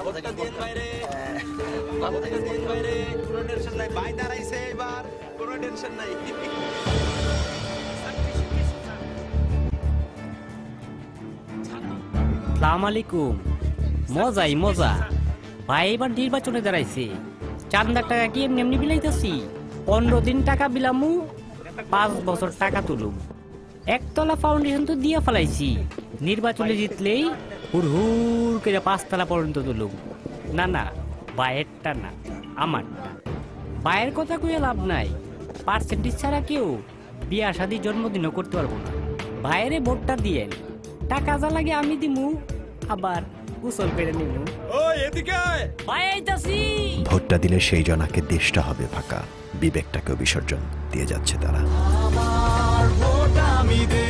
ভোটটা দিন বাইরে, ভোটটা দিন বাইরে, কোনো টেনশন নাই, ভাই দাঁড়াইছে এবার, কোনো টেনশন নাই। আসসালামু আলাইকুম। মজাই মজা, ভাই এবার নির্বাচনে দাঁড়াইছে, চান্দার টাকা কি এমনি এমনি বিলাইতেছি? 15 দিন টাকা বিলামু, 5 বছর টাকা তুলুম। একতলা ফাউন্ডেশন তো দিয়া ফেলাইছি, নির্বাচনে জিতলেই হুর হুর করে 5 তলা পর্যন্ত তুলুম। না না, ভাইয়েরটা না, আমারটা। ভাইয়ের কথা কইয়া লাভ নাই, পার্সেন্টেজ ছাড়া কেউ বিয়া শাদী জন্মদিনও করতে পারবো না। ভাইয়েরে ভোটটা দিয়েন, টাকা যা লাগে আমি দিমু, আবার গোসল করে নিমু। ওই এদিকে আয়, ভাই আইতাছি। ভোটটা দিলে সেই জনাকে দেশটা হবে ফাঁকা, বিবেকটাকেও বিসর্জন দিয়ে যাচ্ছে তারা। আমার ভোট আমি দেব।